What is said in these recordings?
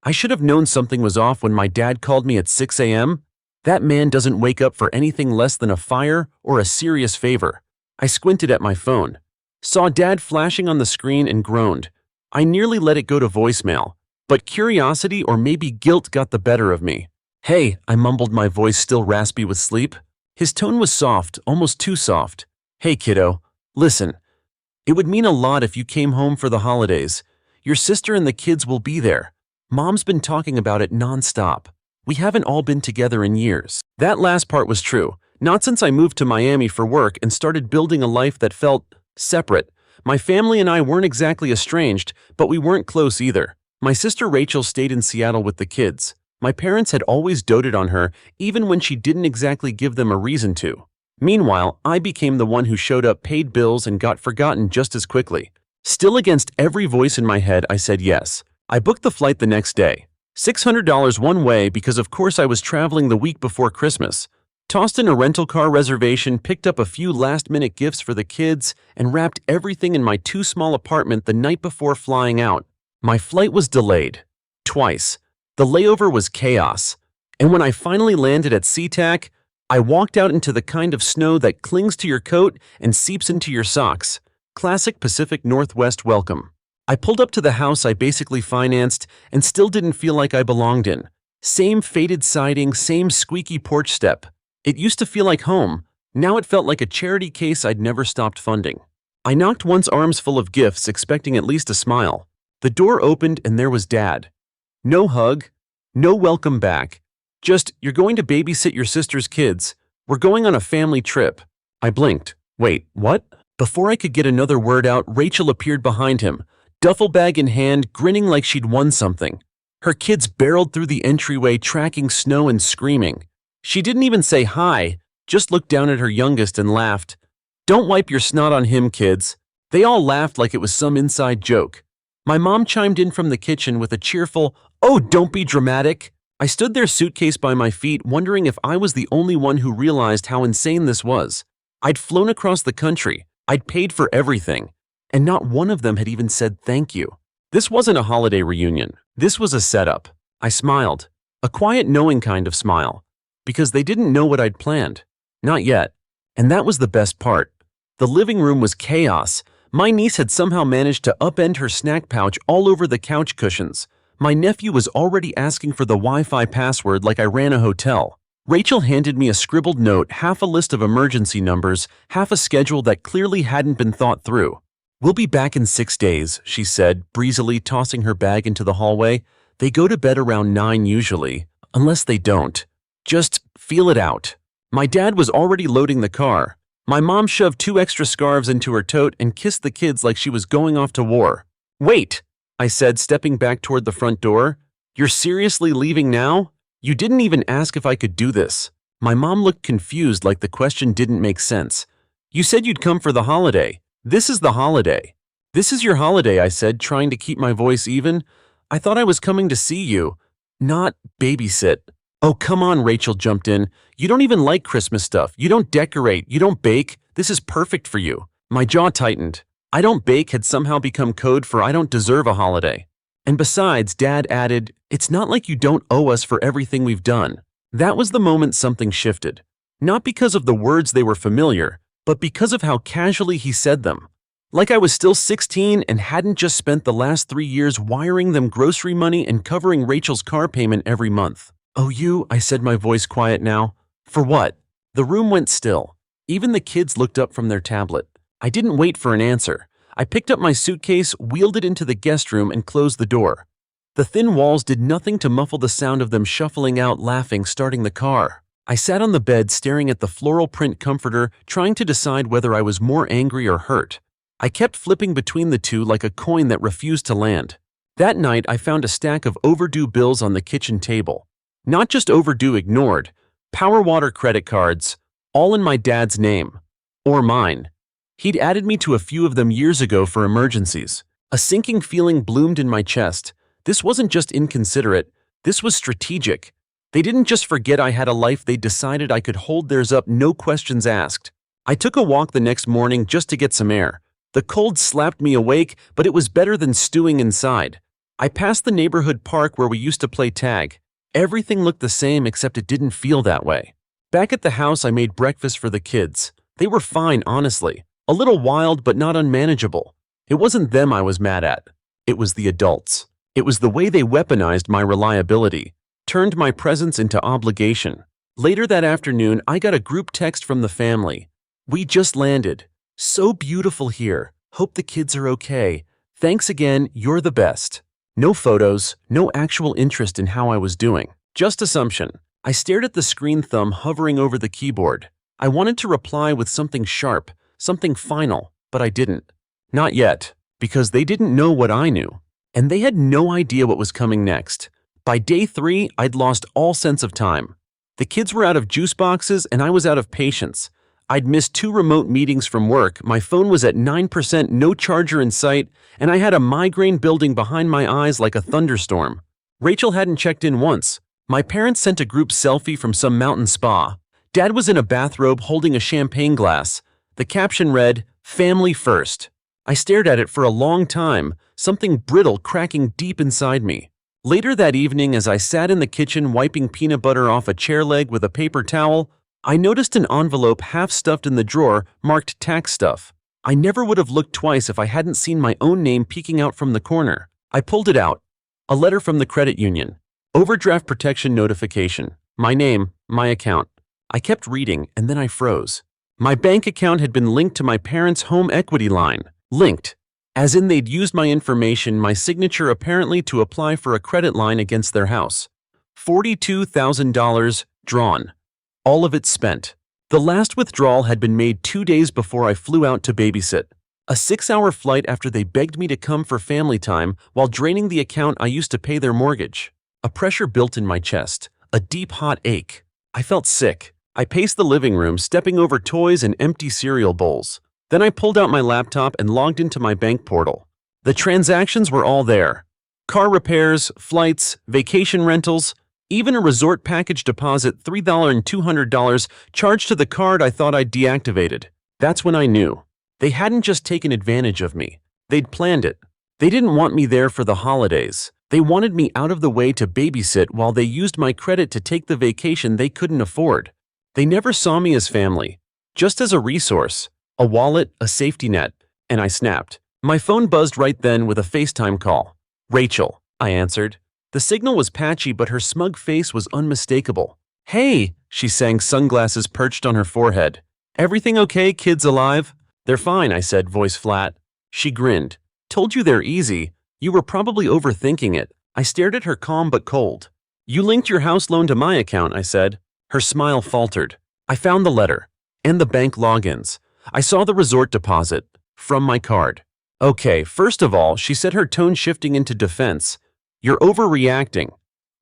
I should have known something was off when my dad called me at 6 a.m. That man doesn't wake up for anything less than a fire or a serious favor. I squinted at my phone, saw Dad flashing on the screen and groaned. I nearly let it go to voicemail, but curiosity or maybe guilt got the better of me. "Hey," I mumbled, my voice still raspy with sleep. His tone was soft, almost too soft. "Hey kiddo, listen. It would mean a lot if you came home for the holidays. Your sister and the kids will be there. Mom's been talking about it nonstop. We haven't all been together in years." That last part was true. Not since I moved to Miami for work and started building a life that felt separate. My family and I weren't exactly estranged, but we weren't close either. My sister Rachel stayed in Seattle with the kids. My parents had always doted on her, even when she didn't exactly give them a reason to. Meanwhile, I became the one who showed up, paid bills, and got forgotten just as quickly. Still, against every voice in my head, I said yes. I booked the flight the next day. $600 one way because of course I was traveling the week before Christmas. Tossed in a rental car reservation, picked up a few last-minute gifts for the kids, and wrapped everything in my too-small apartment the night before flying out. My flight was delayed. Twice. The layover was chaos. And when I finally landed at SeaTac, I walked out into the kind of snow that clings to your coat and seeps into your socks. Classic Pacific Northwest welcome. I pulled up to the house I basically financed and still didn't feel like I belonged in. Same faded siding, same squeaky porch step. It used to feel like home. Now it felt like a charity case I'd never stopped funding. I knocked once, arms full of gifts, expecting at least a smile. The door opened and there was Dad. No hug, no welcome back. Just, "You're going to babysit your sister's kids. We're going on a family trip." I blinked. "Wait, what?" Before I could get another word out, Rachel appeared behind him, duffel bag in hand, grinning like she'd won something. Her kids barreled through the entryway, tracking snow and screaming. She didn't even say hi, just looked down at her youngest and laughed. "Don't wipe your snot on him, kids." They all laughed like it was some inside joke. My mom chimed in from the kitchen with a cheerful, "Oh, don't be dramatic." I stood there, suitcase by my feet, wondering if I was the only one who realized how insane this was. I'd flown across the country. I'd paid for everything. And not one of them had even said thank you. This wasn't a holiday reunion. This was a setup. I smiled. A quiet, knowing kind of smile. Because they didn't know what I'd planned. Not yet. And that was the best part. The living room was chaos. My niece had somehow managed to upend her snack pouch all over the couch cushions. My nephew was already asking for the Wi-Fi password like I ran a hotel. Rachel handed me a scribbled note, half a list of emergency numbers, half a schedule that clearly hadn't been thought through. "We'll be back in 6 days, she said, breezily tossing her bag into the hallway. "They go to bed around 9 usually, unless they don't. Just feel it out." My dad was already loading the car. My mom shoved 2 extra scarves into her tote and kissed the kids like she was going off to war. "Wait," I said, stepping back toward the front door. "You're seriously leaving now? You didn't even ask if I could do this." My mom looked confused, like the question didn't make sense. "You said you'd come for the holiday. This is the holiday." "This is your holiday," I said, trying to keep my voice even. "I thought I was coming to see you, not babysit." "Oh, come on," Rachel jumped in. "You don't even like Christmas stuff. You don't decorate. You don't bake. This is perfect for you." My jaw tightened. "I don't bake" had somehow become code for I don't deserve a holiday. And besides, Dad added, "It's not like you don't owe us for everything we've done." That was the moment something shifted. Not because of the words, they were familiar, but because of how casually he said them. Like I was still 16 and hadn't just spent the last 3 years wiring them grocery money and covering Rachel's car payment every month. "Oh, you," I said, my voice quiet now. "For what?" The room went still. Even the kids looked up from their tablet. I didn't wait for an answer. I picked up my suitcase, wheeled it into the guest room, and closed the door. The thin walls did nothing to muffle the sound of them shuffling out, laughing, starting the car. I sat on the bed, staring at the floral print comforter, trying to decide whether I was more angry or hurt. I kept flipping between the two like a coin that refused to land. That night, I found a stack of overdue bills on the kitchen table. Not just overdue, ignored. Power water credit cards, all in my dad's name. Or mine. He'd added me to a few of them years ago for emergencies. A sinking feeling bloomed in my chest. This wasn't just inconsiderate, this was strategic. They didn't just forget I had a life, they decided I could hold theirs up, no questions asked. I took a walk the next morning just to get some air. The cold slapped me awake, but it was better than stewing inside. I passed the neighborhood park where we used to play tag. Everything looked the same except it didn't feel that way. Back at the house, I made breakfast for the kids. They were fine, honestly. A little wild, but not unmanageable. It wasn't them I was mad at. It was the adults. It was the way they weaponized my reliability, turned my presence into obligation. Later that afternoon, I got a group text from the family. "We just landed. So beautiful here. Hope the kids are okay. Thanks again, you're the best." No photos, no actual interest in how I was doing. Just assumption. I stared at the screen, thumb hovering over the keyboard. I wanted to reply with something sharp, something final, but I didn't. Not yet, because they didn't know what I knew. And they had no idea what was coming next. By day 3, I'd lost all sense of time. The kids were out of juice boxes and I was out of patience. I'd missed 2 remote meetings from work, my phone was at 9%, no charger in sight, and I had a migraine building behind my eyes like a thunderstorm. Rachel hadn't checked in once. My parents sent a group selfie from some mountain spa. Dad was in a bathrobe holding a champagne glass. The caption read, "Family first." I stared at it for a long time, something brittle cracking deep inside me. Later that evening, as I sat in the kitchen wiping peanut butter off a chair leg with a paper towel, I noticed an envelope half stuffed in the drawer marked tax stuff. I never would have looked twice if I hadn't seen my own name peeking out from the corner. I pulled it out. A letter from the credit union. Overdraft protection notification. My name, my account. I kept reading and then I froze. My bank account had been linked to my parents' home equity line. Linked. As in they'd used my information, my signature apparently, to apply for a credit line against their house. $42,000 drawn. All of it spent. The last withdrawal had been made 2 days before I flew out to babysit. A 6-hour flight after they begged me to come for family time while draining the account I used to pay their mortgage. A pressure built in my chest. A deep hot ache. I felt sick. I paced the living room, stepping over toys and empty cereal bowls. Then I pulled out my laptop and logged into my bank portal. The transactions were all there. Car repairs, flights, vacation rentals, even a resort package deposit, $3,200 charged to the card I thought I'd deactivated. That's when I knew. They hadn't just taken advantage of me. They'd planned it. They didn't want me there for the holidays. They wanted me out of the way to babysit while they used my credit to take the vacation they couldn't afford. They never saw me as family, just as a resource, a wallet, a safety net, and I snapped. My phone buzzed right then with a FaceTime call. "Rachel," I answered. The signal was patchy, but her smug face was unmistakable. "Hey," she sang, sunglasses perched on her forehead. "Everything okay? Kids alive?" "They're fine," I said, voice flat. She grinned. "Told you they're easy. You were probably overthinking it." I stared at her, calm but cold. "You linked your house loan to my account," I said. Her smile faltered. I found the letter. And the bank logins. I saw the resort deposit. From my card. "Okay, first of all," she said, her tone shifting into defense. "You're overreacting.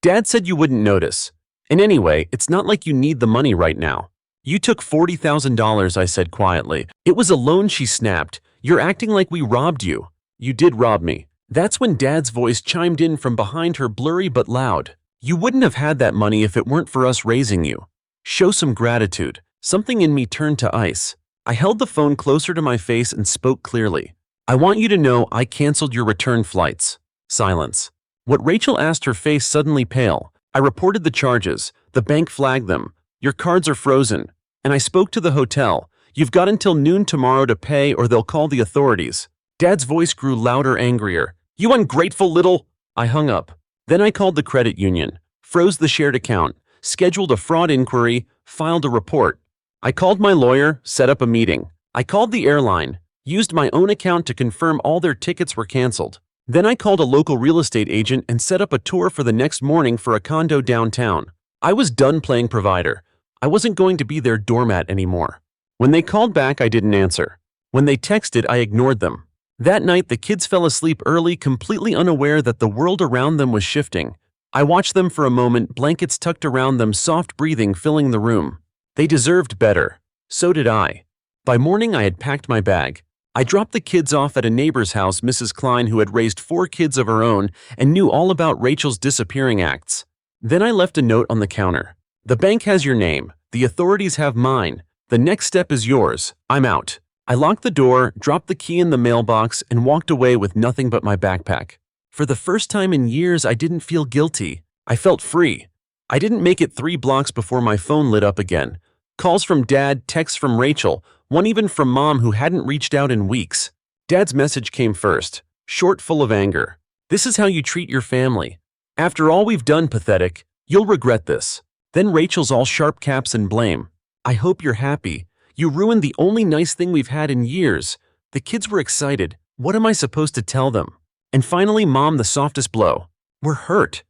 Dad said you wouldn't notice. And anyway, it's not like you need the money right now." "You took $40,000, I said quietly. "It was a loan," she snapped. "You're acting like we robbed you." "You did rob me." That's when Dad's voice chimed in from behind her, blurry but loud. "You wouldn't have had that money if it weren't for us raising you. Show some gratitude." Something in me turned to ice. I held the phone closer to my face and spoke clearly. "I want you to know I canceled your return flights." Silence. What Rachel asked, her face suddenly pale. "I reported the charges. The bank flagged them. Your cards are frozen. And I spoke to the hotel. You've got until noon tomorrow to pay or they'll call the authorities." Dad's voice grew louder, angrier. "You ungrateful little—" I hung up. Then I called the credit union, froze the shared account, scheduled a fraud inquiry, filed a report. I called my lawyer, set up a meeting. I called the airline, used my own account to confirm all their tickets were canceled. Then I called a local real estate agent and set up a tour for the next morning for a condo downtown. I was done playing provider. I wasn't going to be their doormat anymore. When they called back, I didn't answer. When they texted, I ignored them. That night, the kids fell asleep early, completely unaware that the world around them was shifting. I watched them for a moment, blankets tucked around them, soft breathing filling the room. They deserved better. So did I. By morning, I had packed my bag. I dropped the kids off at a neighbor's house, Mrs. Klein, who had raised 4 kids of her own and knew all about Rachel's disappearing acts. Then I left a note on the counter. "The bank has your name. The authorities have mine. The next step is yours. I'm out." I locked the door, dropped the key in the mailbox, and walked away with nothing but my backpack. For the first time in years, I didn't feel guilty. I felt free. I didn't make it 3 blocks before my phone lit up again. Calls from Dad, texts from Rachel, one even from Mom who hadn't reached out in weeks. Dad's message came first, short, full of anger. "This is how you treat your family. After all we've done, pathetic. You'll regret this." Then Rachel's all sharp caps and blame. "I hope you're happy. You ruined the only nice thing we've had in years." The kids were excited. What am I supposed to tell them? And finally, Mom, the softest blow. "We're hurt.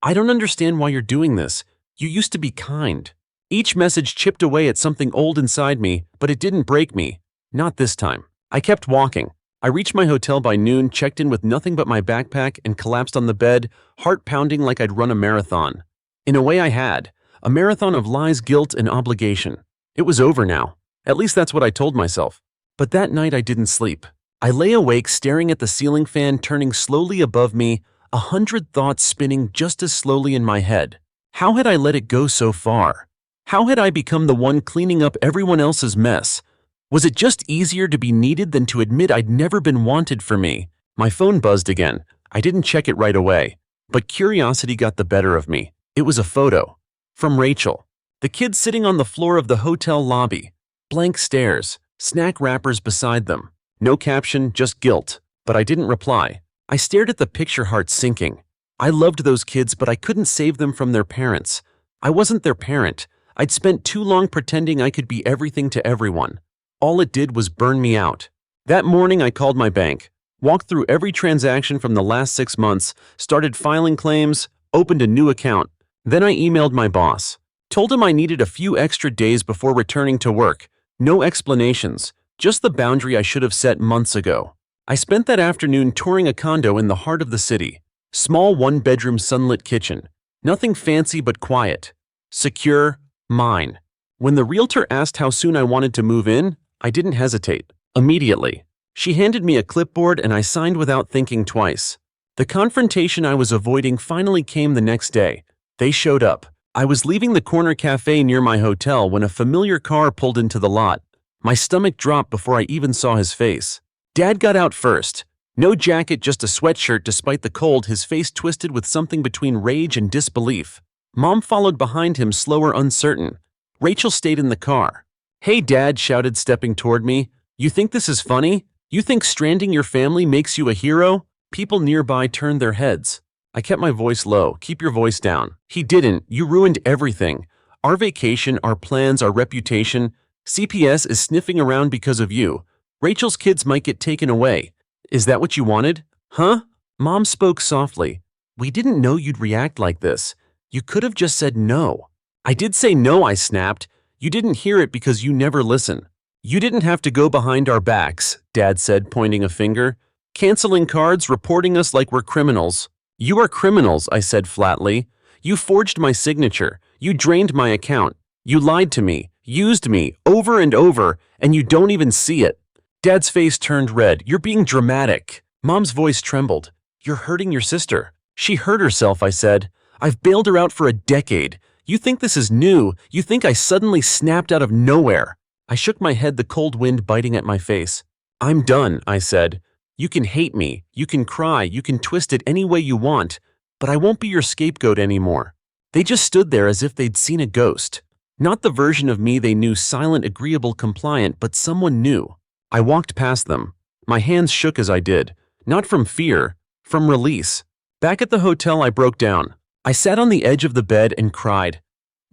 I don't understand why you're doing this. You used to be kind." Each message chipped away at something old inside me, but it didn't break me. Not this time. I kept walking. I reached my hotel by noon, checked in with nothing but my backpack, and collapsed on the bed, heart pounding like I'd run a marathon. In a way I had. A marathon of lies, guilt, and obligation. It was over now. At least that's what I told myself. But that night I didn't sleep. I lay awake staring at the ceiling fan turning slowly above me, 100 thoughts spinning just as slowly in my head. How had I let it go so far? How had I become the one cleaning up everyone else's mess? Was it just easier to be needed than to admit I'd never been wanted for me? My phone buzzed again. I didn't check it right away. But curiosity got the better of me. It was a photo. From Rachel. The kids sitting on the floor of the hotel lobby. Blank stares. Snack wrappers beside them. No caption, just guilt. But I didn't reply. I stared at the picture, heart sinking. I loved those kids, but I couldn't save them from their parents. I wasn't their parent. I'd spent too long pretending I could be everything to everyone. All it did was burn me out. That morning I called my bank, walked through every transaction from the last 6 months, started filing claims, opened a new account. Then I emailed my boss, told him I needed a few extra days before returning to work. No explanations, just the boundary I should have set months ago. I spent that afternoon touring a condo in the heart of the city. Small 1-bedroom sunlit kitchen. Nothing fancy but quiet. Secure. Mine. When the realtor asked how soon I wanted to move in, I didn't hesitate. Immediately. She handed me a clipboard and I signed without thinking twice. The confrontation I was avoiding finally came the next day. They showed up. I was leaving the corner cafe near my hotel when a familiar car pulled into the lot. My stomach dropped before I even saw his face. Dad got out first. No jacket, just a sweatshirt despite the cold, his face twisted with something between rage and disbelief. Mom followed behind him, slower, uncertain. Rachel stayed in the car. "Hey, Dad," shouted, stepping toward me. "You think this is funny? You think stranding your family makes you a hero?" People nearby turned their heads. I kept my voice low. "Keep your voice down." "He didn't. You ruined everything. Our vacation, our plans, our reputation. CPS is sniffing around because of you. Rachel's kids might get taken away. Is that what you wanted?" "Huh?" Mom spoke softly. "We didn't know you'd react like this. You could have just said no." "I did say no," I snapped. "You didn't hear it because you never listen." "You didn't have to go behind our backs," Dad said, pointing a finger. "Canceling cards, reporting us like we're criminals." "You are criminals," I said flatly. "You forged my signature. You drained my account. You lied to me, used me, over and over, and you don't even see it." Dad's face turned red. "You're being dramatic." Mom's voice trembled. "You're hurting your sister." "She hurt herself," I said. "I've bailed her out for a decade. You think this is new? You think I suddenly snapped out of nowhere?" I shook my head, the cold wind biting at my face. "I'm done," I said. "You can hate me, you can cry, you can twist it any way you want, but I won't be your scapegoat anymore." They just stood there as if they'd seen a ghost. Not the version of me they knew, silent, agreeable, compliant, but someone new. I walked past them. My hands shook as I did. Not from fear, from release. Back at the hotel, I broke down. I sat on the edge of the bed and cried.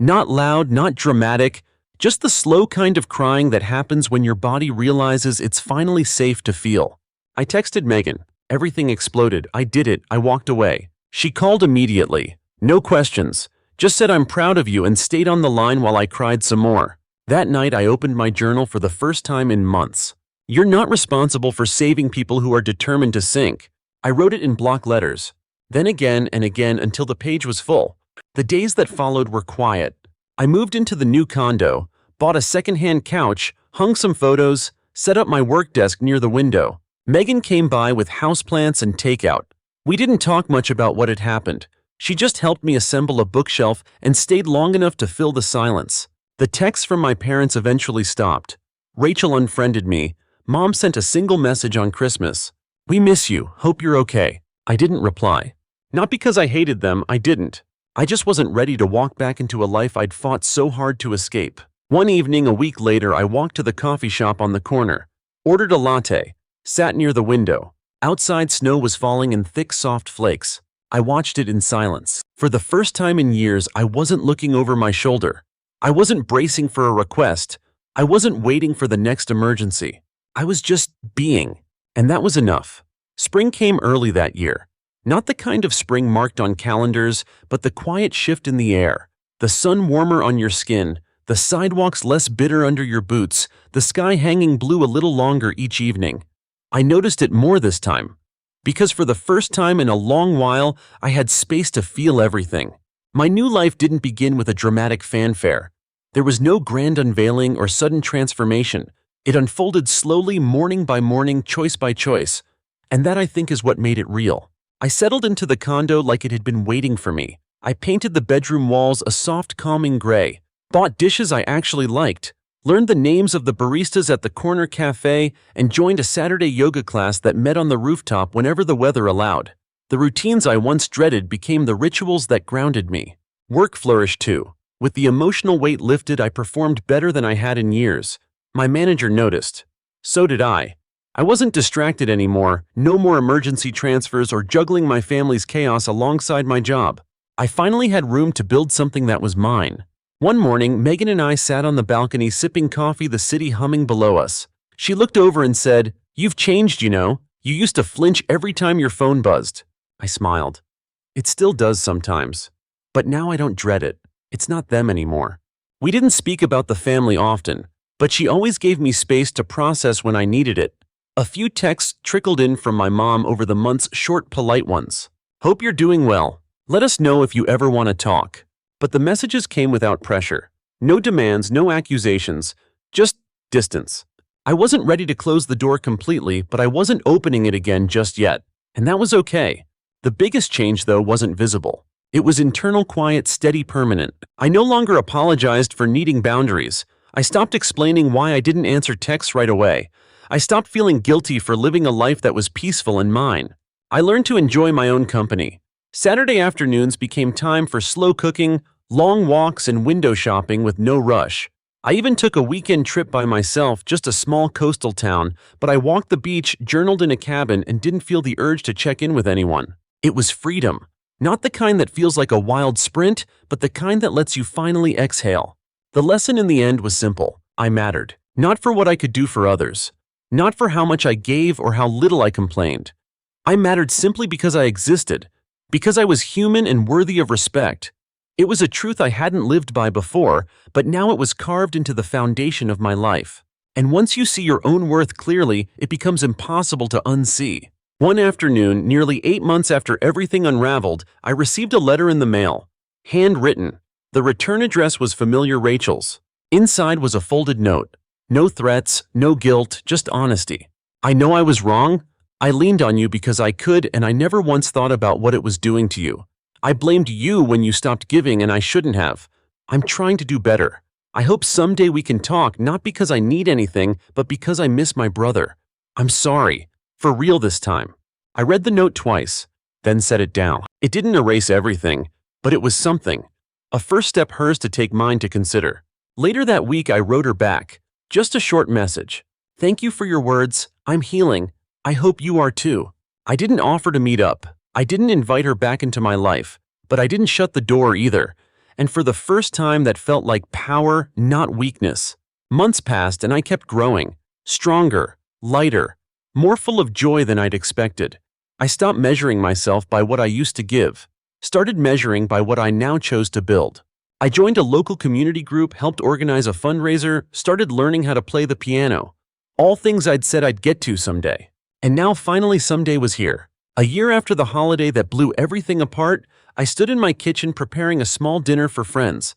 Not loud, not dramatic, just the slow kind of crying that happens when your body realizes it's finally safe to feel. I texted Megan. Everything exploded. I did it. I walked away. She called immediately. No questions. Just said I'm proud of you and stayed on the line while I cried some more. That night I opened my journal for the first time in months. You're not responsible for saving people who are determined to sink. I wrote it in block letters. Then again and again until the page was full. The days that followed were quiet. I moved into the new condo, bought a secondhand couch, hung some photos, set up my work desk near the window. Megan came by with houseplants and takeout. We didn't talk much about what had happened. She just helped me assemble a bookshelf and stayed long enough to fill the silence. The texts from my parents eventually stopped. Rachel unfriended me. Mom sent a single message on Christmas. We miss you. Hope you're okay. I didn't reply. Not because I hated them, I didn't. I just wasn't ready to walk back into a life I'd fought so hard to escape. One evening a week later, I walked to the coffee shop on the corner, ordered a latte, sat near the window. Outside, snow was falling in thick, soft flakes. I watched it in silence. For the first time in years, I wasn't looking over my shoulder. I wasn't bracing for a request. I wasn't waiting for the next emergency. I was just being. And that was enough. Spring came early that year. Not the kind of spring marked on calendars, but the quiet shift in the air. The sun warmer on your skin, the sidewalks less bitter under your boots, the sky hanging blue a little longer each evening. I noticed it more this time. Because for the first time in a long while, I had space to feel everything. My new life didn't begin with a dramatic fanfare. There was no grand unveiling or sudden transformation. It unfolded slowly, morning by morning, choice by choice. And that, I think, is what made it real. I settled into the condo like it had been waiting for me. I painted the bedroom walls a soft, calming gray, bought dishes I actually liked, learned the names of the baristas at the corner cafe, and joined a Saturday yoga class that met on the rooftop whenever the weather allowed. The routines I once dreaded became the rituals that grounded me. Work flourished too. With the emotional weight lifted, I performed better than I had in years. My manager noticed. So did I. I wasn't distracted anymore, no more emergency transfers or juggling my family's chaos alongside my job. I finally had room to build something that was mine. One morning, Megan and I sat on the balcony sipping coffee, the city humming below us. She looked over and said, "You've changed, you know. You used to flinch every time your phone buzzed." I smiled. It still does sometimes. But now I don't dread it. It's not them anymore. We didn't speak about the family often, but she always gave me space to process when I needed it. A few texts trickled in from my mom over the months, short, polite ones. "Hope you're doing well. Let us know if you ever want to talk." But the messages came without pressure. No demands, no accusations, just distance. I wasn't ready to close the door completely, but I wasn't opening it again just yet. And that was okay. The biggest change, though, wasn't visible. It was internal, quiet, steady, permanent. I no longer apologized for needing boundaries. I stopped explaining why I didn't answer texts right away. I stopped feeling guilty for living a life that was peaceful and mine. I learned to enjoy my own company. Saturday afternoons became time for slow cooking, long walks, and window shopping with no rush. I even took a weekend trip by myself, just a small coastal town, but I walked the beach, journaled in a cabin, and didn't feel the urge to check in with anyone. It was freedom. Not the kind that feels like a wild sprint, but the kind that lets you finally exhale. The lesson in the end was simple. I mattered. Not for what I could do for others. Not for how much I gave or how little I complained. I mattered simply because I existed, because I was human and worthy of respect. It was a truth I hadn't lived by before, but now it was carved into the foundation of my life. And once you see your own worth clearly, it becomes impossible to unsee. One afternoon, nearly 8 months after everything unraveled, I received a letter in the mail. Handwritten. The return address was familiar Rachel's. Inside was a folded note. No threats, no guilt, just honesty. "I know I was wrong. I leaned on you because I could, and I never once thought about what it was doing to you. I blamed you when you stopped giving, and I shouldn't have. I'm trying to do better. I hope someday we can talk, not because I need anything, but because I miss my brother. I'm sorry. For real this time." I read the note twice, then set it down. It didn't erase everything, but it was something. A first step, hers to take, mine to consider. Later that week, I wrote her back. Just a short message. "Thank you for your words. I'm healing. I hope you are too." I didn't offer to meet up. I didn't invite her back into my life, but I didn't shut the door either. And for the first time, that felt like power, not weakness. Months passed and I kept growing. Stronger, lighter, more full of joy than I'd expected. I stopped measuring myself by what I used to give, started measuring by what I now chose to build. I joined a local community group, helped organize a fundraiser, started learning how to play the piano. All things I'd said I'd get to someday. And now finally someday was here. A year after the holiday that blew everything apart, I stood in my kitchen preparing a small dinner for friends.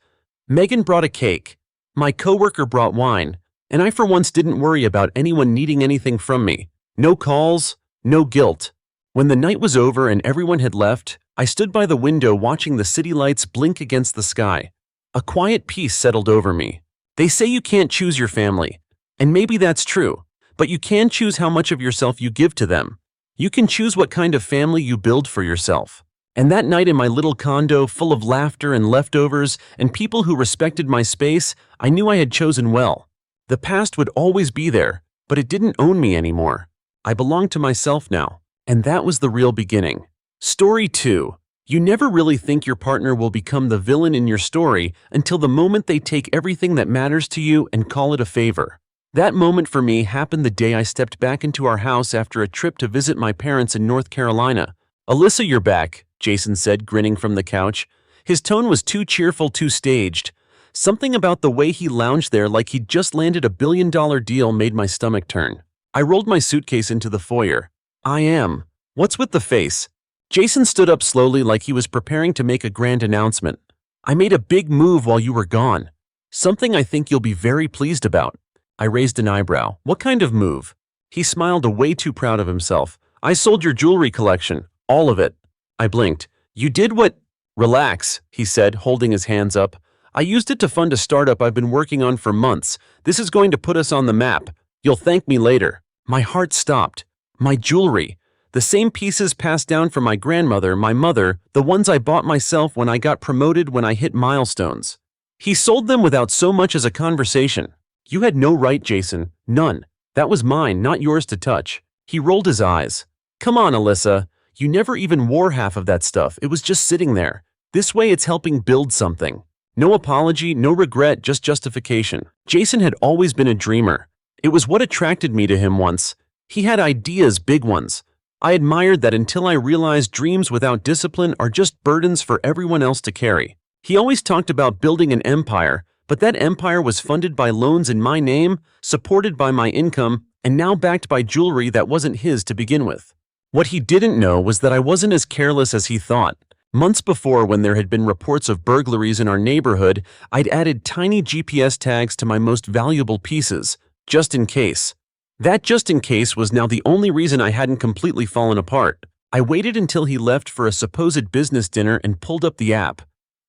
Megan brought a cake. My coworker brought wine. And I for once didn't worry about anyone needing anything from me. No calls, no guilt. When the night was over and everyone had left, I stood by the window watching the city lights blink against the sky. A quiet peace settled over me. They say you can't choose your family, and maybe that's true, but you can choose how much of yourself you give to them. You can choose what kind of family you build for yourself. And that night in my little condo, full of laughter and leftovers and people who respected my space, I knew I had chosen well. The past would always be there, but it didn't own me anymore. I belonged to myself now, and that was the real beginning. Story 2. You never really think your partner will become the villain in your story until the moment they take everything that matters to you and call it a favor. That moment for me happened the day I stepped back into our house after a trip to visit my parents in North Carolina. "Alyssa, you're back," Jason said, grinning from the couch. His tone was too cheerful, too staged. Something about the way he lounged there like he'd just landed a billion-dollar deal made my stomach turn. I rolled my suitcase into the foyer. "I am. What's with the face?" Jason stood up slowly like he was preparing to make a grand announcement. "I made a big move while you were gone. Something I think you'll be very pleased about." I raised an eyebrow. "What kind of move?" He smiled, way too proud of himself. "I sold your jewelry collection. All of it." I blinked. "You did what?" "Relax," he said, holding his hands up. "I used it to fund a startup I've been working on for months. This is going to put us on the map. You'll thank me later." My heart stopped. My jewelry. The same pieces passed down from my grandmother, my mother, the ones I bought myself when I got promoted, when I hit milestones. He sold them without so much as a conversation. "You had no right, Jason. None. That was mine, not yours to touch." He rolled his eyes. "Come on, Alyssa. You never even wore half of that stuff. It was just sitting there. This way it's helping build something. No apology, no regret, just justification." Jason had always been a dreamer. It was what attracted me to him once. He had ideas, big ones. I admired that until I realized dreams without discipline are just burdens for everyone else to carry. He always talked about building an empire, but that empire was funded by loans in my name, supported by my income, and now backed by jewelry that wasn't his to begin with. What he didn't know was that I wasn't as careless as he thought. Months before, when there had been reports of burglaries in our neighborhood, I'd added tiny GPS tags to my most valuable pieces, just in case. That just in case was now the only reason I hadn't completely fallen apart. I waited until he left for a supposed business dinner and pulled up the app.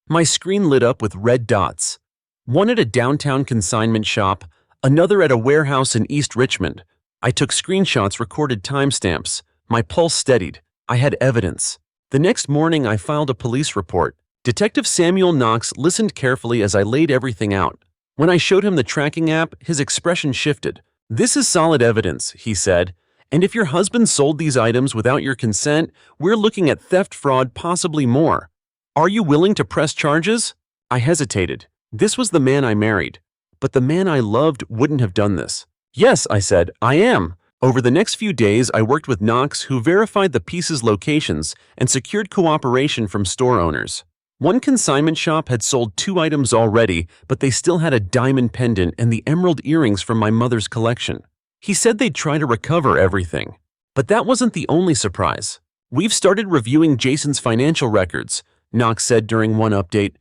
My screen lit up with red dots. One at a downtown consignment shop, another at a warehouse in East Richmond. I took screenshots, recorded timestamps. My pulse steadied. I had evidence. The next morning I filed a police report. Detective Samuel Knox listened carefully as I laid everything out. When I showed him the tracking app, his expression shifted. "This is solid evidence," he said. "And if your husband sold these items without your consent, we're looking at theft, fraud, possibly more. Are you willing to press charges?" I hesitated. This was the man I married. But the man I loved wouldn't have done this. "Yes," I said, "I am." Over the next few days, I worked with Knox, who verified the pieces' locations and secured cooperation from store owners. One consignment shop had sold 2 items already, but they still had a diamond pendant and the emerald earrings from my mother's collection. He said they'd try to recover everything. But that wasn't the only surprise. "We've started reviewing Jason's financial records," Knox said during one update.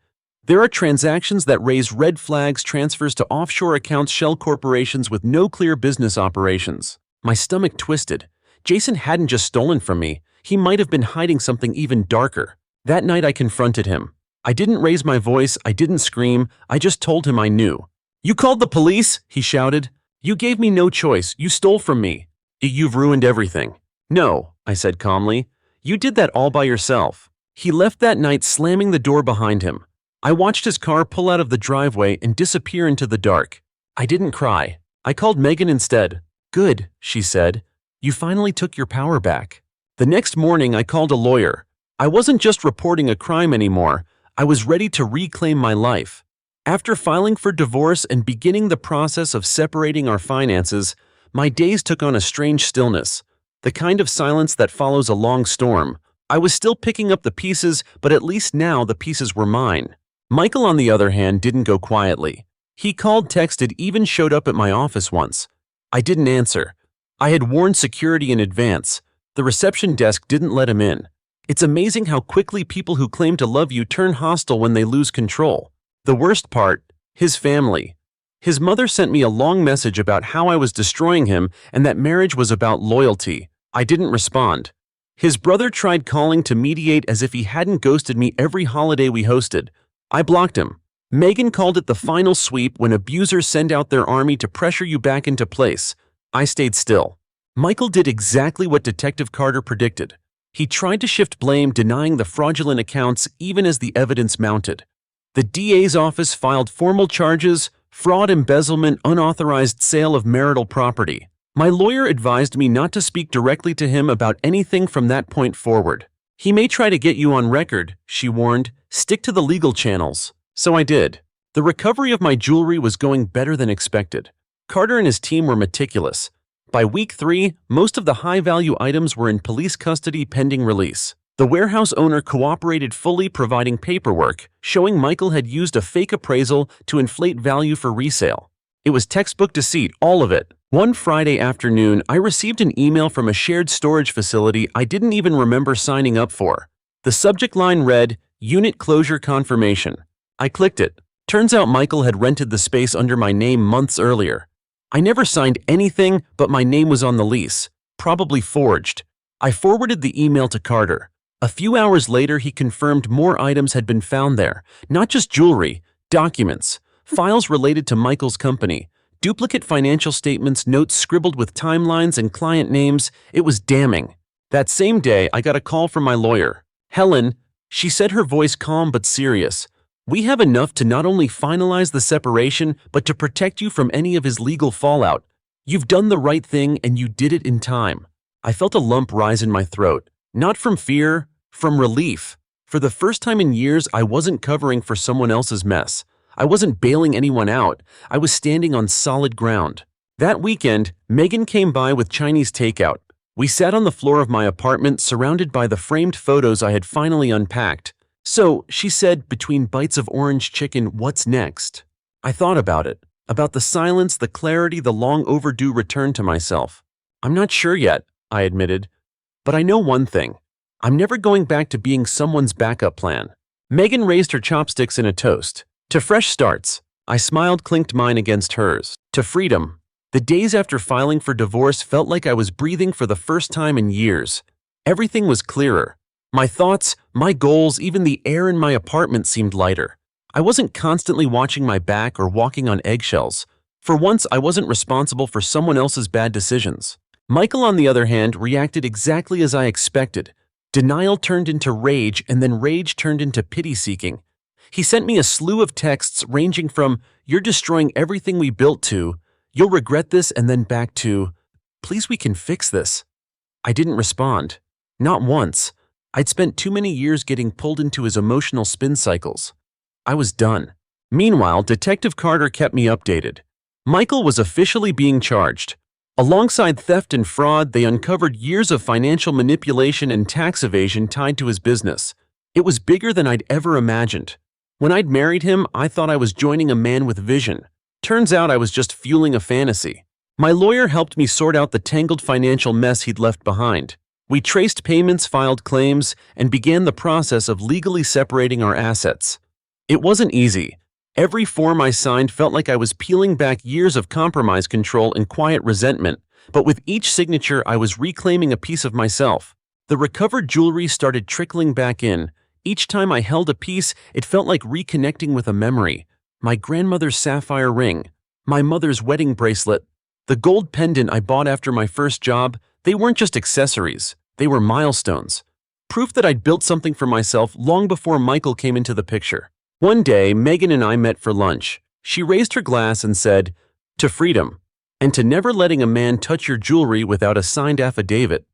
"There are transactions that raise red flags, transfers to offshore accounts, shell corporations with no clear business operations." My stomach twisted. Jason hadn't just stolen from me. He might have been hiding something even darker. That night I confronted him. I didn't raise my voice, I didn't scream, I just told him I knew. "You called the police?" he shouted. "You gave me no choice, you stole from me. You've ruined everything." "No," I said calmly. "You did that all by yourself." He left that night, slamming the door behind him. I watched his car pull out of the driveway and disappear into the dark. I didn't cry. I called Megan instead. "Good," she said. "You finally took your power back." The next morning I called a lawyer. I wasn't just reporting a crime anymore. I was ready to reclaim my life. After filing for divorce and beginning the process of separating our finances, my days took on a strange stillness, the kind of silence that follows a long storm. I was still picking up the pieces, but at least now the pieces were mine. Michael, on the other hand, didn't go quietly. He called, texted, even showed up at my office once. I didn't answer. I had warned security in advance. The reception desk didn't let him in. It's amazing how quickly people who claim to love you turn hostile when they lose control. The worst part, his family. His mother sent me a long message about how I was destroying him and that marriage was about loyalty. I didn't respond. His brother tried calling to mediate as if he hadn't ghosted me every holiday we hosted. I blocked him. Megan called it the final sweep, when abusers send out their army to pressure you back into place. I stayed still. Michael did exactly what Detective Carter predicted. He tried to shift blame, denying the fraudulent accounts even as the evidence mounted. The DA's office filed formal charges: fraud, embezzlement, unauthorized sale of marital property. My lawyer advised me not to speak directly to him about anything from that point forward. "He may try to get you on record," she warned. "Stick to the legal channels." So I did. The recovery of my jewelry was going better than expected. Carter and his team were meticulous. By week 3, most of the high-value items were in police custody pending release. The warehouse owner cooperated fully, providing paperwork showing Michael had used a fake appraisal to inflate value for resale. It was textbook deceit, all of it. One Friday afternoon, I received an email from a shared storage facility I didn't even remember signing up for. The subject line read, "Unit Closure Confirmation." I clicked it. Turns out Michael had rented the space under my name months earlier. I never signed anything, but my name was on the lease, probably forged. I forwarded the email to Carter. A few hours later, he confirmed more items had been found there, not just jewelry, documents, files related to Michael's company, duplicate financial statements, notes scribbled with timelines and client names. It was damning. That same day, I got a call from my lawyer. "Helen," she said, her voice calm but serious, "we have enough to not only finalize the separation, but to protect you from any of his legal fallout. You've done the right thing, and you did it in time." I felt a lump rise in my throat, not from fear, from relief. For the first time in years, I wasn't covering for someone else's mess. I wasn't bailing anyone out. I was standing on solid ground. That weekend, Megan came by with Chinese takeout. We sat on the floor of my apartment, surrounded by the framed photos I had finally unpacked. "So," she said, between bites of orange chicken, "what's next?" I thought about it, about the silence, the clarity, the long overdue return to myself. "I'm not sure yet," I admitted. "But I know one thing. I'm never going back to being someone's backup plan." Megan raised her chopsticks in a toast. "To fresh starts." I smiled, clinked mine against hers. "To freedom." The days after filing for divorce felt like I was breathing for the first time in years. Everything was clearer. My thoughts, my goals, even the air in my apartment seemed lighter. I wasn't constantly watching my back or walking on eggshells. For once, I wasn't responsible for someone else's bad decisions. Michael, on the other hand, reacted exactly as I expected. Denial turned into rage, and then rage turned into pity-seeking. He sent me a slew of texts ranging from, "You're destroying everything we built," to, "You'll regret this," and then back to, "Please, we can fix this." I didn't respond. Not once. I'd spent too many years getting pulled into his emotional spin cycles. I was done. Meanwhile, Detective Carter kept me updated. Michael was officially being charged. Alongside theft and fraud, they uncovered years of financial manipulation and tax evasion tied to his business. It was bigger than I'd ever imagined. When I'd married him, I thought I was joining a man with vision. Turns out I was just fueling a fantasy. My lawyer helped me sort out the tangled financial mess he'd left behind. We traced payments, filed claims, and began the process of legally separating our assets. It wasn't easy. Every form I signed felt like I was peeling back years of compromise, control, and quiet resentment, but with each signature I was reclaiming a piece of myself. The recovered jewelry started trickling back in. Each time I held a piece, it felt like reconnecting with a memory. My grandmother's sapphire ring, my mother's wedding bracelet, the gold pendant I bought after my first job. They weren't just accessories, they were milestones. Proof that I'd built something for myself long before Michael came into the picture. One day, Megan and I met for lunch. She raised her glass and said, "To freedom, and to never letting a man touch your jewelry without a signed affidavit."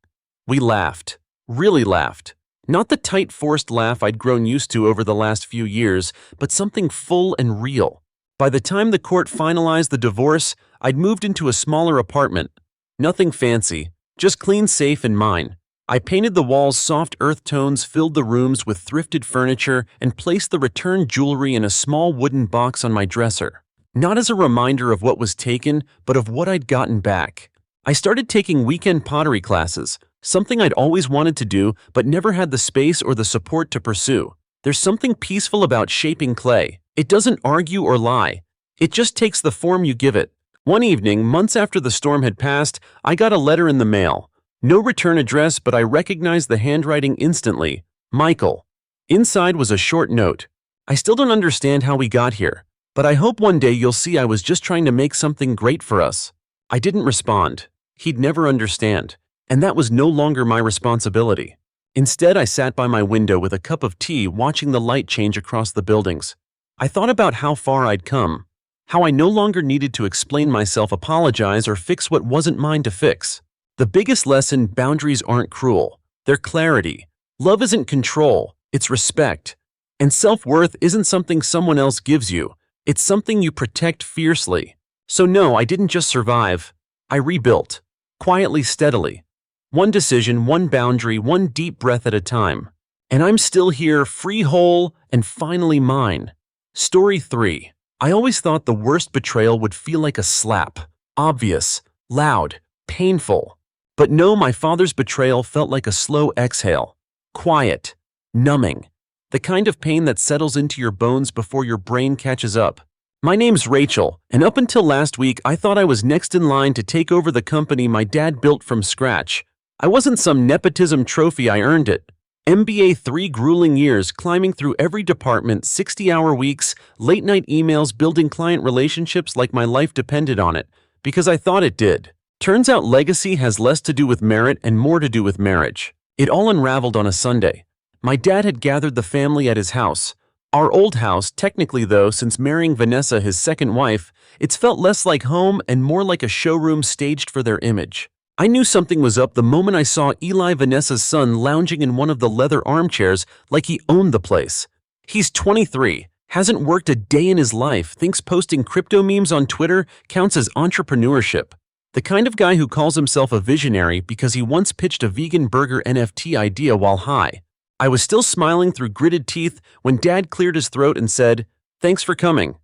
We laughed, really laughed. Not the tight, forced laugh I'd grown used to over the last few years, but something full and real. By the time the court finalized the divorce, I'd moved into a smaller apartment. Nothing fancy, just clean, safe, and mine. I painted the walls soft earth tones, filled the rooms with thrifted furniture, and placed the returned jewelry in a small wooden box on my dresser. Not as a reminder of what was taken, but of what I'd gotten back. I started taking weekend pottery classes, something I'd always wanted to do, but never had the space or the support to pursue. There's something peaceful about shaping clay. It doesn't argue or lie. It just takes the form you give it. One evening, months after the storm had passed, I got a letter in the mail. No return address, but I recognized the handwriting instantly. Michael. Inside was a short note. "I still don't understand how we got here, but I hope one day you'll see I was just trying to make something great for us." I didn't respond. he'd never understand, and that was no longer my responsibility. Instead, I sat by my window with a cup of tea watching the light change across the buildings. I thought about how far I'd come, how I no longer needed to explain myself, apologize, or fix what wasn't mine to fix. The biggest lesson: boundaries aren't cruel. They're clarity. Love isn't control, it's respect. And self-worth isn't something someone else gives you, it's something you protect fiercely. So no, I didn't just survive. I rebuilt. Quietly, steadily. One decision, one boundary, one deep breath at a time. And I'm still here, free, whole, and finally mine. Story 3. I always thought the worst betrayal would feel like a slap. Obvious, loud, painful. But no, my father's betrayal felt like a slow exhale. Quiet, numbing. The kind of pain that settles into your bones before your brain catches up. My name's Rachel, and up until last week I thought I was next in line to take over the company my dad built from scratch. I wasn't some nepotism trophy, I earned it. MBA, 3 grueling years climbing through every department, 60-hour weeks, late-night emails, building client relationships like my life depended on it, because I thought it did. Turns out legacy has less to do with merit and more to do with marriage. It all unraveled on a Sunday. My dad had gathered the family at his house. Our old house, technically though, since marrying Vanessa, his second wife, it's felt less like home and more like a showroom staged for their image. I knew something was up the moment I saw Eli, Vanessa's son, lounging in one of the leather armchairs like he owned the place. He's 23, hasn't worked a day in his life, thinks posting crypto memes on Twitter counts as entrepreneurship. The kind of guy who calls himself a visionary because he once pitched a vegan burger NFT idea while high. I was still smiling through gritted teeth when Dad cleared his throat and said, "Thanks for coming.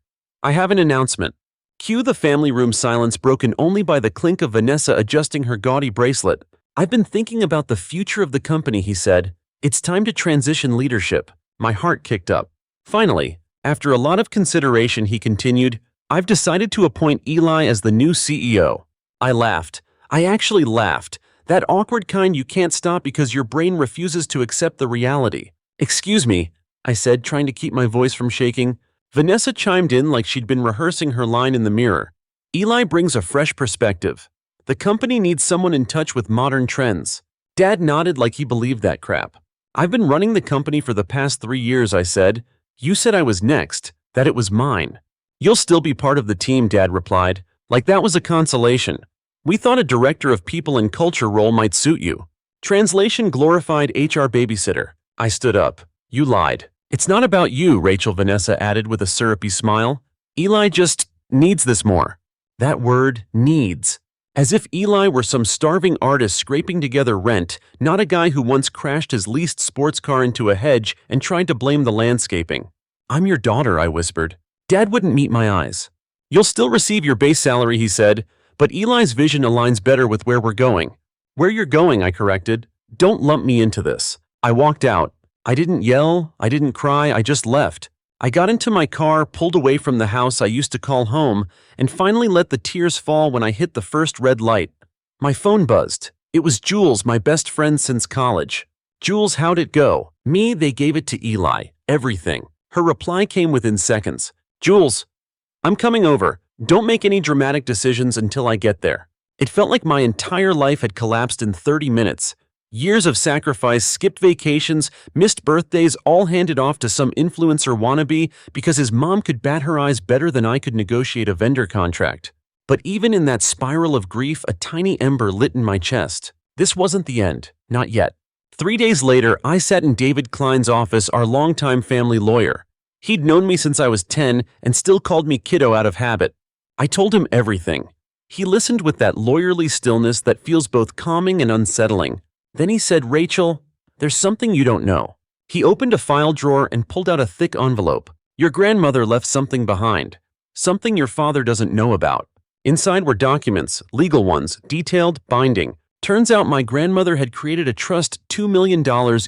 I have an announcement." Cue the family room silence, broken only by the clink of Vanessa adjusting her gaudy bracelet. "I've been thinking about the future of the company," he said. "It's time to transition leadership." My heart kicked up. Finally, after a lot of consideration, he continued, "I've decided to appoint Eli as the new CEO." I laughed. I actually laughed. That awkward kind you can't stop because your brain refuses to accept the reality. "Excuse me," I said, trying to keep my voice from shaking. Vanessa chimed in like she'd been rehearsing her line in the mirror. "Eli brings a fresh perspective. The company needs someone in touch with modern trends." Dad nodded like he believed that crap. "I've been running the company for the past 3 years," I said. "You said I was next, that it was mine." "You'll still be part of the team," Dad replied, like that was a consolation. "We thought a director of people and culture role might suit you." Translation: glorified HR babysitter. I stood up. "You lied." "It's not about you," Rachel, Vanessa added with a syrupy smile. "Eli just needs this more." That word, needs. As if Eli were some starving artist scraping together rent, not a guy who once crashed his leased sports car into a hedge and tried to blame the landscaping. "I'm your daughter," I whispered. Dad wouldn't meet my eyes. "You'll still receive your base salary," he said, "but Eli's vision aligns better with where we're going." "Where you're going," I corrected. "Don't lump me into this." I walked out. I didn't yell, I didn't cry, I just left. I got into my car, pulled away from the house I used to call home, and finally let the tears fall when I hit the first red light. My phone buzzed. It was Jules, my best friend since college. "Jules, how'd it go?" "Me, they gave it to Eli. Everything." Her reply came within seconds. "Jules, I'm coming over. Don't make any dramatic decisions until I get there." It felt like my entire life had collapsed in 30 minutes. Years of sacrifice, skipped vacations, missed birthdays, all handed off to some influencer wannabe because his mom could bat her eyes better than I could negotiate a vendor contract. But even in that spiral of grief, a tiny ember lit in my chest. This wasn't the end. Not yet. 3 days later, I sat in David Klein's office, our longtime family lawyer. He'd known me since I was 10 and still called me kiddo out of habit. I told him everything. He listened with that lawyerly stillness that feels both calming and unsettling. Then he said, "Rachel, there's something you don't know." He opened a file drawer and pulled out a thick envelope. "Your grandmother left something behind. Something your father doesn't know about." Inside were documents, legal ones, detailed, binding. Turns out my grandmother had created a trust, $2 million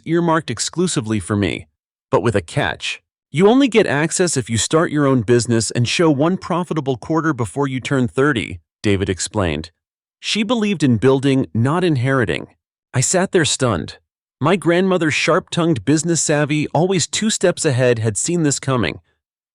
earmarked exclusively for me. But with a catch. "You only get access if you start your own business and show 1 profitable quarter before you turn 30, David explained. She believed in building, not inheriting. I sat there stunned. My grandmother, sharp-tongued, business-savvy, always 2 steps ahead, had seen this coming.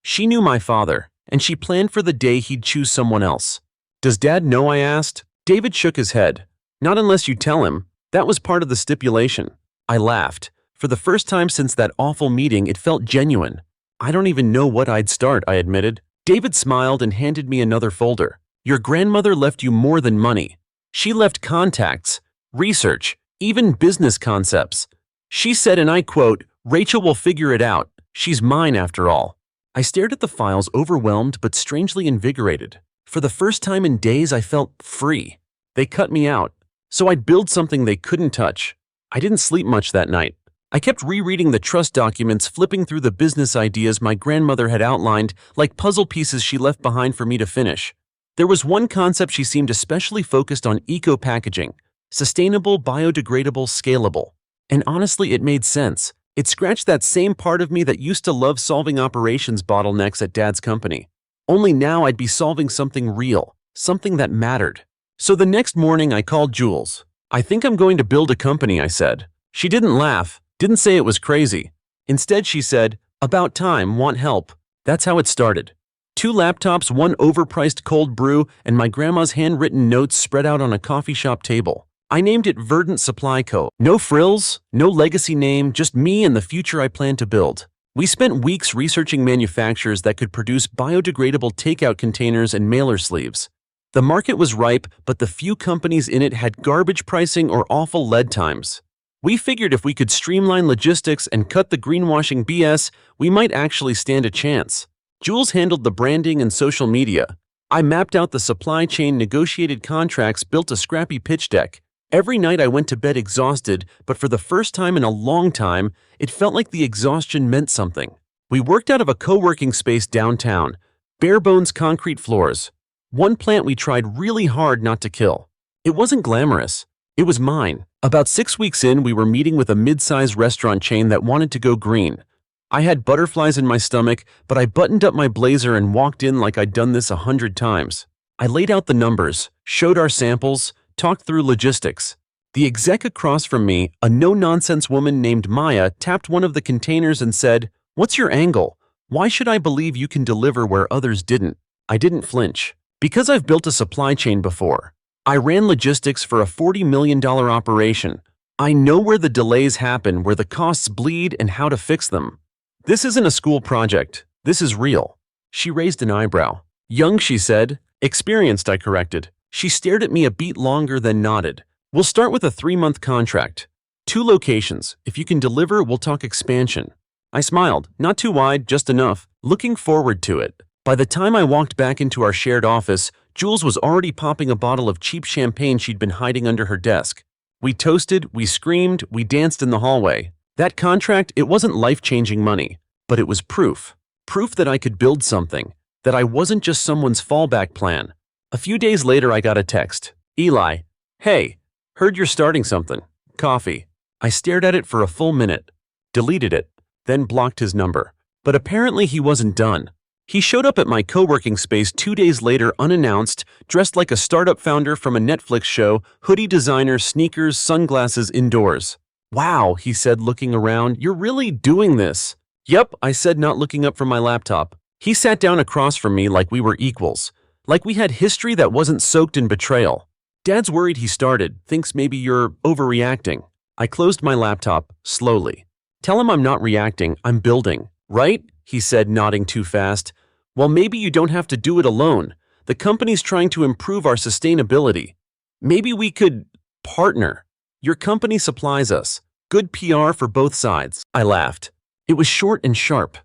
She knew my father, and she planned for the day he'd choose someone else. "Does Dad know?" I asked. David shook his head. Not unless you tell him. That was part of the stipulation. I laughed. For the first time since that awful meeting, it felt genuine. I don't even know what I'd start, I admitted. David smiled and handed me another folder. Your grandmother left you more than money. She left contacts, research, even business concepts. She said, and I quote, "Rachel will figure it out. She's mine after all." I stared at the files, overwhelmed but strangely invigorated. For the first time in days, I felt free. They cut me out, so I'd build something they couldn't touch. I didn't sleep much that night. I kept rereading the trust documents, flipping through the business ideas my grandmother had outlined like puzzle pieces she left behind for me to finish. There was one concept she seemed especially focused on: eco-packaging. Sustainable, biodegradable, scalable. And honestly, it made sense. It scratched that same part of me that used to love solving operations bottlenecks at Dad's company. Only now I'd be solving something real, something that mattered. So the next morning I called Jules. "I think I'm going to build a company," I said. She didn't laugh, didn't say it was crazy. Instead she said, "About time, want help." That's how it started. 2 laptops, 1 overpriced cold brew, and my grandma's handwritten notes spread out on a coffee shop table. I named it Verdant Supply Co. No frills, no legacy name, just me and the future I planned to build. We spent weeks researching manufacturers that could produce biodegradable takeout containers and mailer sleeves. The market was ripe, but the few companies in it had garbage pricing or awful lead times. We figured if we could streamline logistics and cut the greenwashing BS, we might actually stand a chance. Jules handled the branding and social media. I mapped out the supply chain, negotiated contracts, built a scrappy pitch deck. Every night I went to bed exhausted, but for the first time in a long time, it felt like the exhaustion meant something. We worked out of a co-working space downtown, bare-bones concrete floors. One plant we tried really hard not to kill. It wasn't glamorous. It was mine. About 6 weeks in, we were meeting with a mid-sized restaurant chain that wanted to go green. I had butterflies in my stomach, but I buttoned up my blazer and walked in like I'd done this 100 times. I laid out the numbers, showed our samples, talked through logistics. The exec across from me, a no-nonsense woman named Maya, tapped one of the containers and said, "What's your angle? Why should I believe you can deliver where others didn't?" I didn't flinch. Because I've built a supply chain before. I ran logistics for a $40 million operation. I know where the delays happen, where the costs bleed, and how to fix them. This isn't a school project. This is real. She raised an eyebrow. "Young," she said. "Experienced," I corrected. She stared at me a beat longer, then nodded. "We'll start with a 3-month contract. 2 locations. If you can deliver, we'll talk expansion." I smiled, not too wide, just enough, looking forward to it. By the time I walked back into our shared office, Jules was already popping a bottle of cheap champagne she'd been hiding under her desk. We toasted, we screamed, we danced in the hallway. That contract, it wasn't life-changing money, but it was proof. Proof that I could build something, that I wasn't just someone's fallback plan. A few days later, I got a text. "Eli, hey, heard you're starting something. Coffee." I stared at it for a full minute, deleted it, then blocked his number. But apparently he wasn't done. He showed up at my co-working space 2 days later unannounced, dressed like a startup founder from a Netflix show, hoodie designer, sneakers, sunglasses, indoors. "Wow," he said, looking around, "you're really doing this." "Yep," I said, not looking up from my laptop. He sat down across from me like we were equals, like we had history that wasn't soaked in betrayal. "Dad's worried," he started, "thinks maybe you're overreacting." I closed my laptop, slowly. "Tell him I'm not reacting, I'm building." "Right?" he said, nodding too fast. "Well, maybe you don't have to do it alone. The company's trying to improve our sustainability. Maybe we could partner. Your company supplies us. Good PR for both sides." I laughed. It was short and sharp.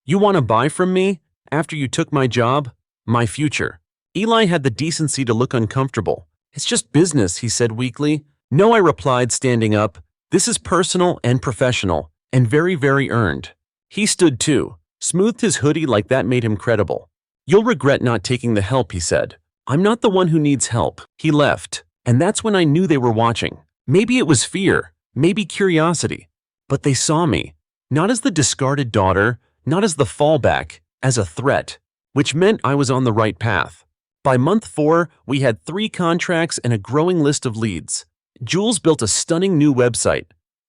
"You want to buy from me? After you took my job? My future?" Eli had the decency to look uncomfortable. "It's just business," he said weakly. "No," I replied, standing up. "This is personal and professional, and very, very earned." He stood too, smoothed his hoodie like that made him credible. "You'll regret not taking the help," he said. "I'm not the one who needs help." He left, and that's when I knew they were watching. Maybe it was fear, maybe curiosity, but they saw me, not as the discarded daughter, not as the fallback, as a threat, which meant I was on the right path. By month 4, we had 3 contracts and a growing list of leads. Jules built a stunning new website.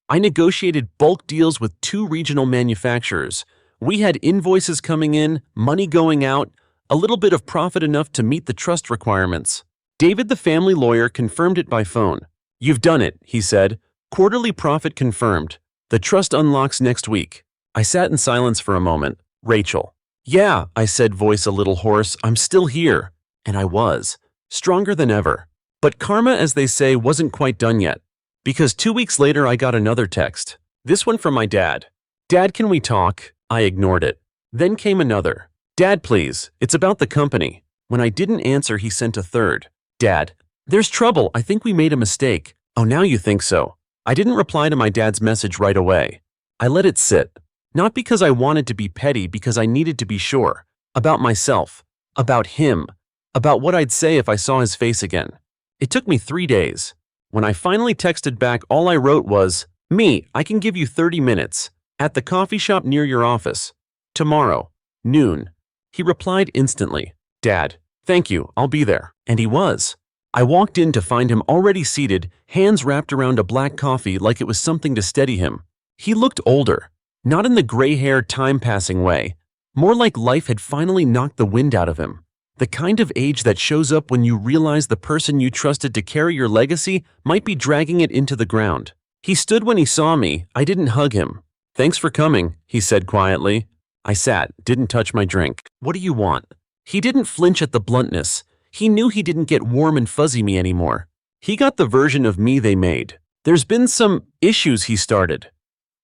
I negotiated bulk deals with 2 regional manufacturers. We had invoices coming in, money going out, a little bit of profit enough to meet the trust requirements. David, the family lawyer, confirmed it by phone. "You've done it," he said. "Quarterly profit confirmed. The trust unlocks next week." I sat in silence for a moment. "Rachel." "Yeah," I said, voice a little hoarse. "I'm still here." And I was. Stronger than ever. But karma, as they say, wasn't quite done yet. Because 2 weeks later I got another text. This one from my dad. "Dad, can we talk?" I ignored it. Then came another. "Dad, please. It's about the company." When I didn't answer, he sent a third. "Dad, there's trouble. I think we made a mistake." "Oh, now you think so." I didn't reply to my dad's message right away. I let it sit. Not because I wanted to be petty, because I needed to be sure. About myself. About him. About what I'd say if I saw his face again. It took me 3 days. When I finally texted back, all I wrote was, "Me, I can give you 30 minutes. At the coffee shop near your office. Tomorrow. Noon." He replied instantly. "Dad, thank you, I'll be there." And he was. I walked in to find him already seated, hands wrapped around a black coffee like it was something to steady him. He looked older. Not in the gray-haired, time-passing way. More like life had finally knocked the wind out of him. The kind of age that shows up when you realize the person you trusted to carry your legacy might be dragging it into the ground. He stood when he saw me. I didn't hug him. "Thanks for coming," he said quietly. I sat, didn't touch my drink. "What do you want?" He didn't flinch at the bluntness. He knew he didn't get warm and fuzzy me anymore. He got the version of me they made. "There's been some issues," he started.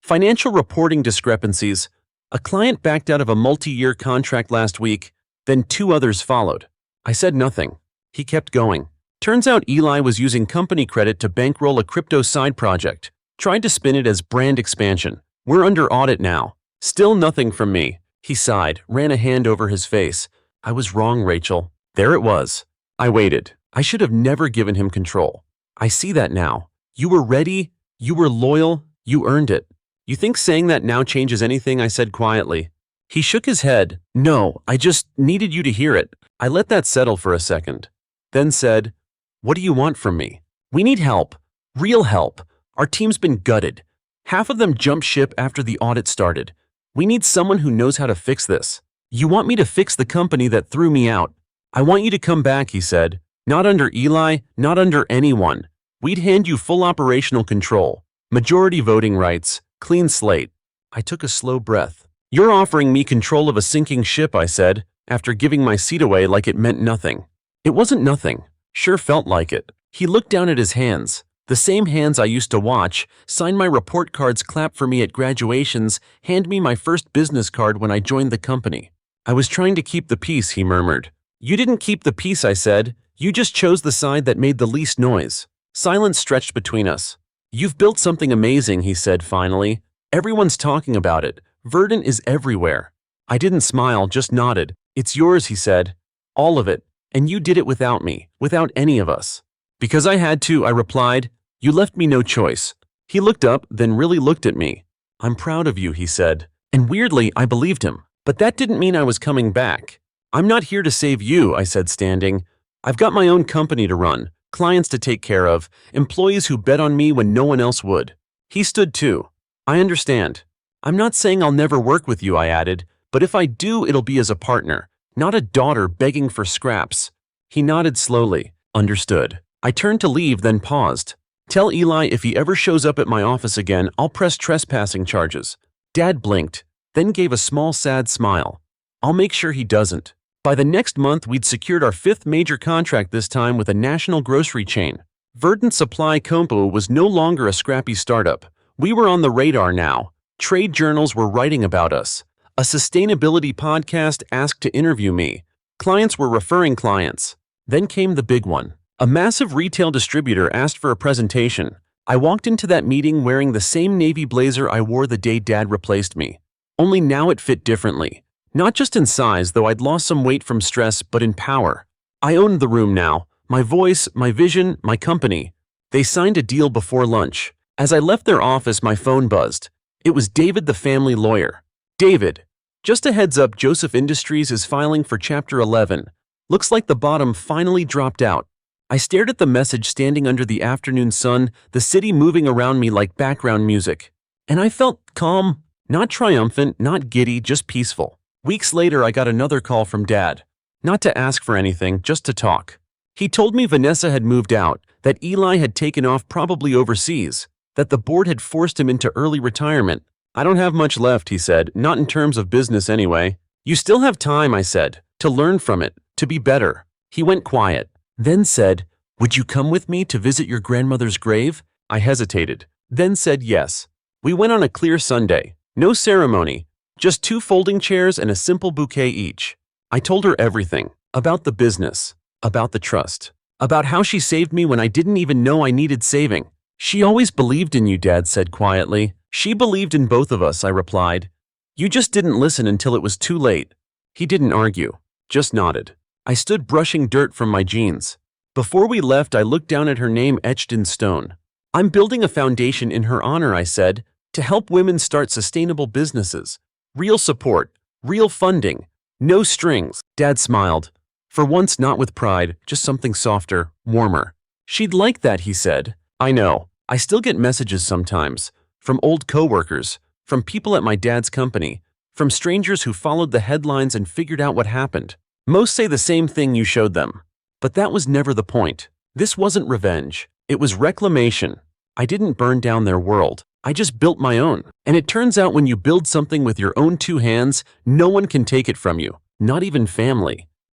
"Financial reporting discrepancies. A client backed out of a multi-year contract last week, then 2 others followed." I said nothing. He kept going. "Turns out Eli was using company credit to bankroll a crypto side project. Tried to spin it as brand expansion. We're under audit now. Still nothing from me." He sighed, ran a hand over his face. "I was wrong, Rachel." There it was. I waited. I should have never given him control. "I see that now. You were ready. You were loyal. You earned it." "You think saying that now changes anything?" I said quietly. He shook his head. "No, I just needed you to hear it." I let that settle for a second. Then said, "What do you want from me?" "We need help. Real help. Our team's been gutted. Half of them jumped ship after the audit started. We need someone who knows how to fix this." "You want me to fix the company that threw me out?" "I want you to come back," he said. "Not under Eli, not under anyone. We'd hand you full operational control. Majority voting rights. Clean slate." I took a slow breath. "You're offering me control of a sinking ship," I said, after giving my seat away like it meant nothing. It wasn't nothing. Sure felt like it. He looked down at his hands. The same hands I used to watch, sign my report cards, clap for me at graduations, hand me my first business card when I joined the company. "I was trying to keep the peace," he murmured. "You didn't keep the peace," I said. "You just chose the side that made the least noise." Silence stretched between us. "You've built something amazing," he said finally. "Everyone's talking about it. Verdant is everywhere." I didn't smile, just nodded. "It's yours," he said. "All of it. And you did it without me, without any of us." "Because I had to," I replied. "You left me no choice." He looked up, then really looked at me. "I'm proud of you," he said. And weirdly, I believed him. But that didn't mean I was coming back. "I'm not here to save you," I said, standing. "I've got my own company to run, clients to take care of, employees who bet on me when no one else would." He stood too. "I understand. I'm not saying I'll never work with you," I added, "but if I do, it'll be as a partner, not a daughter begging for scraps." He nodded slowly. "Understood." I turned to leave, then paused. "Tell Eli if he ever shows up at my office again, I'll press trespassing charges." Dad blinked, then gave a small sad smile. "I'll make sure he doesn't." By the next month, we'd secured our 5th major contract, this time with a national grocery chain. Verdant Supply Compo was no longer a scrappy startup. We were on the radar now. Trade journals were writing about us. A sustainability podcast asked to interview me. Clients were referring clients. Then came the big one. A massive retail distributor asked for a presentation. I walked into that meeting wearing the same navy blazer I wore the day Dad replaced me. Only now it fit differently. Not just in size, though I'd lost some weight from stress, but in power. I owned the room now. My voice, my vision, my company. They signed a deal before lunch. As I left their office, my phone buzzed. It was David, the family lawyer. "David, just a heads up, Joseph Industries is filing for Chapter 11. Looks like the bottom finally dropped out." I stared at the message, standing under the afternoon sun, the city moving around me like background music. And I felt calm, not triumphant, not giddy, just peaceful. Weeks later, I got another call from Dad. Not to ask for anything, just to talk. He told me Vanessa had moved out, that Eli had taken off probably overseas, that the board had forced him into early retirement. I don't have much left, he said, not in terms of business anyway. You still have time, I said, to learn from it, to be better. He went quiet, then said, would you come with me to visit your grandmother's grave? I hesitated, then said yes. We went on a clear Sunday, no ceremony, just 2 folding chairs and a simple bouquet each. I told her everything, about the business, about the trust, about how she saved me when I didn't even know I needed saving. She always believed in you, Dad said quietly. She believed in both of us, I replied. You just didn't listen until it was too late. He didn't argue, just nodded. I stood brushing dirt from my jeans. Before we left, I looked down at her name etched in stone. I'm building a foundation in her honor, I said, to help women start sustainable businesses. Real support, real funding, no strings. Dad smiled. For once, not with pride, just something softer, warmer. She'd like that, he said. I know. I still get messages sometimes. From old coworkers, from people at my dad's company, from strangers who followed the headlines and figured out what happened. Most say the same thing you showed them. But that was never the point. This wasn't revenge. It was reclamation. I didn't burn down their world. I just built my own. And it turns out when you build something with your own 2 hands, no one can take it from you, not even family.